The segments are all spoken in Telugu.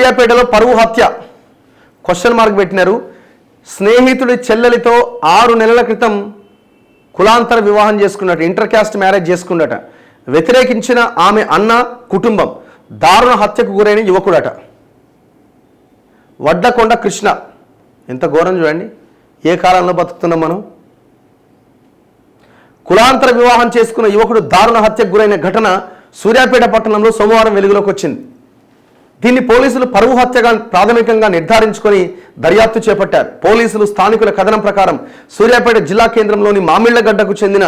సూర్యాపేటలో పరువు హత్య క్వశ్చన్ మార్క్ పెట్టినారు. స్నేహితుడి చెల్లెలితో 6 నెలల క్రితం కులాంతర వివాహం చేసుకున్నట, ఇంటర్ క్యాస్ట్ మ్యారేజ్ చేసుకున్నట. వ్యతిరేకించిన ఆమె అన్న కుటుంబం దారుణ హత్యకు గురైన యువకుడట. వడ్లకొండ కృష్ణ. ఎంత ఘోరం చూడండి, ఏ కాలంలో బతుకుతున్నాం మనం. కులాంతర వివాహం చేసుకున్న యువకుడు దారుణ హత్యకు గురైన ఘటన సూర్యాపేట పట్టణంలో సోమవారం వెలుగులోకి వచ్చింది. దీన్ని పోలీసులు పరువు హత్యగా ప్రాథమికంగా నిర్ధారించుకొని దర్యాప్తు చేపట్టారు. పోలీసులు స్థానికుల కథనం ప్రకారం సూర్యాపేట జిల్లా కేంద్రంలోని మామిళ్లగడ్డకు చెందిన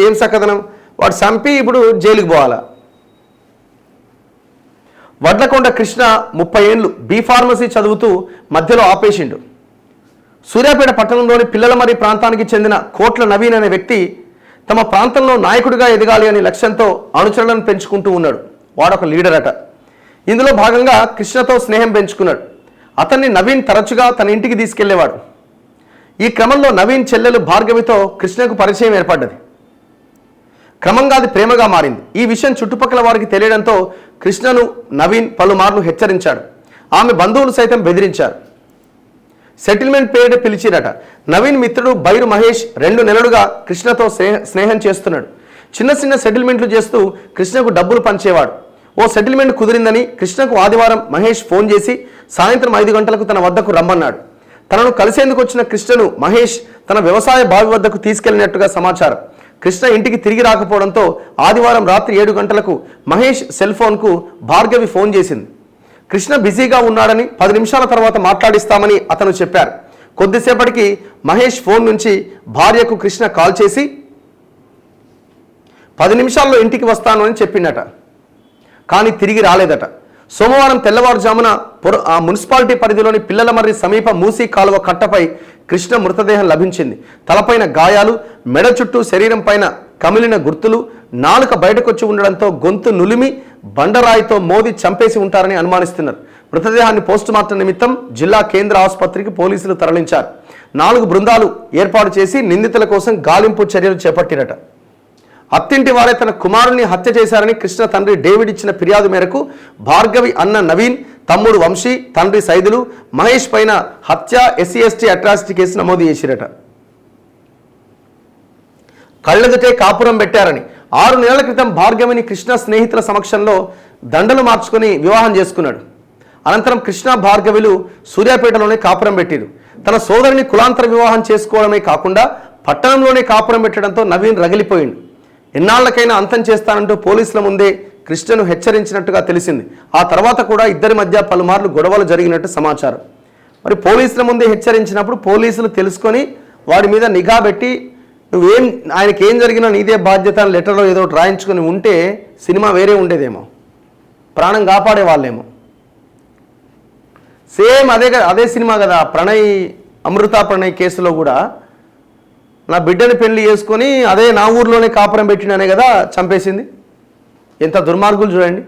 ఏం సకథనం, వాడు చంపి ఇప్పుడు జైలుకు పోవాలా. వడ్లకొండ కృష్ణ 30 ఏళ్ళు బీ ఫార్మసీ చదువుతూ మధ్యలో ఆపేసిండు. సూర్యాపేట పట్టణంలోని పిల్లలమరి ప్రాంతానికి చెందిన కోట్ల నవీన్ అనే వ్యక్తి తమ ప్రాంతంలో నాయకుడిగా ఎదగాలి అనే లక్ష్యంతో అనుచరులను పెంచుకుంటూ ఉన్నాడు. వాడొక లీడర్ అట. ఇందులో భాగంగా కృష్ణతో స్నేహం పెంచుకున్నాడు. అతన్ని నవీన్ తరచుగా తన ఇంటికి తీసుకెళ్లేవాడు. ఈ క్రమంలో నవీన్ చెల్లెలు భార్గవితో కృష్ణకు పరిచయం ఏర్పడ్డది. క్రమంగా అది ప్రేమగా మారింది. ఈ విషయం చుట్టుపక్కల వారికి తెలియడంతో కృష్ణను నవీన్ పలుమార్లు హెచ్చరించాడు. ఆమె బంధువులు సైతం బెదిరించారు. సెటిల్మెంట్ పేరిట పిలిచిరట. నవీన్ మిత్రుడు బైరు మహేష్ 2 నెలలుగా కృష్ణతో స్నేహం చేస్తున్నాడు. చిన్న చిన్న సెటిల్మెంట్లు చేస్తూ కృష్ణకు డబ్బులు పంచేవాడు. ఓ సెటిల్మెంట్ కుదిరిందని కృష్ణకు ఆదివారం మహేష్ ఫోన్ చేసి సాయంత్రం 5 గంటలకు తన వద్దకు రమ్మన్నాడు. తనను కలిసేందుకు వచ్చిన కృష్ణను మహేష్ తన వ్యవసాయ బావి వద్దకు తీసుకెళ్లినట్టుగా సమాచారం. కృష్ణ ఇంటికి తిరిగి రాకపోవడంతో ఆదివారం రాత్రి 7 గంటలకు మహేష్ సెల్ ఫోన్కు భార్గవి ఫోన్ చేసింది. కృష్ణ బిజీగా ఉన్నాడని 10 నిమిషాల తర్వాత మాట్లాడిస్తామని అతను చెప్పారు. కొద్దిసేపటికి మహేష్ ఫోన్ నుంచి భార్యకు కృష్ణ కాల్ చేసి 10 నిమిషాల్లో ఇంటికి వస్తాను అని చెప్పిండట. కానీ తిరిగి రాలేదట. సోమవారం తెల్లవారుజామున మున్సిపాలిటీ పరిధిలోని పిల్లలమర్రి సమీప మూసీ కాలువ కట్టపై కృష్ణ మృతదేహం లభించింది. తలపైన గాయాలు, మెడ చుట్టూ శరీరం పైన కమిలిన గుర్తులు, నాలుక బయటకొచ్చి ఉండడంతో గొంతు నులిమి బండరాయితో మోది చంపేసి ఉంటారని అనుమానిస్తున్నారు. మృతదేహాన్ని పోస్టుమార్టం నిమిత్తం జిల్లా కేంద్ర ఆసుపత్రికి పోలీసులు తరలించారు. 4 బృందాలు ఏర్పాటు చేసి నిందితుల కోసం గాలింపు చర్యలు చేపట్టిరట. అత్తింటి వారే తన కుమారుని హత్య చేశారని కృష్ణ తండ్రి డేవిడ్ ఇచ్చిన ఫిర్యాదు మేరకు భార్గవి అన్న నవీన్, తమ్ముడు వంశీ, తండ్రి సైదులు, మహేష్ పైన హత్య, SC/ST అట్రాసిటీ కేసు నమోదు చేసిరట. కళ్ళెదుటే కాపురం పెట్టారని 6 నెలల క్రితం భార్గవిని కృష్ణ స్నేహితుల సమక్షంలో దండలు మార్చుకొని వివాహం చేసుకున్నాడు. అనంతరం కృష్ణ భార్గవిలు సూర్యాపేటలోనే కాపురం పెట్టారు. తన సోదరిని కులాంతర వివాహం చేసుకోవడమే కాకుండా పట్టణంలోనే కాపురం పెట్టడంతో నవీన్ రగిలిపోయిండు. ఎన్నాళ్లకైనా అంతం చేస్తానంటూ పోలీసుల ముందే కృష్ణను హెచ్చరించినట్టుగా తెలిసింది. ఆ తర్వాత కూడా ఇద్దరి మధ్య పలుమార్లు గొడవలు జరిగినట్టు సమాచారం. మరి పోలీసుల ముందే హెచ్చరించినప్పుడు పోలీసులు తెలుసుకొని వాడి మీద నిఘా పెట్టి ఆయనకి ఏం జరిగినా నీదే బాధ్యత అని లెటర్లో ఏదో రాయించుకొని ఉంటే సినిమా వేరే ఉండేదేమో, ప్రాణం కాపాడే వాళ్ళేమో. సేమ్ అదే సినిమా కదా ప్రణయ్, అమృత ప్రణయ్ కేసులో కూడా నా బిడ్డని పెళ్లి చేసుకొని అదే నా ఊర్లోనే కాపురం పెట్టిననే కదా చంపేసింది. ఎంత దుర్మార్గులు చూడండి.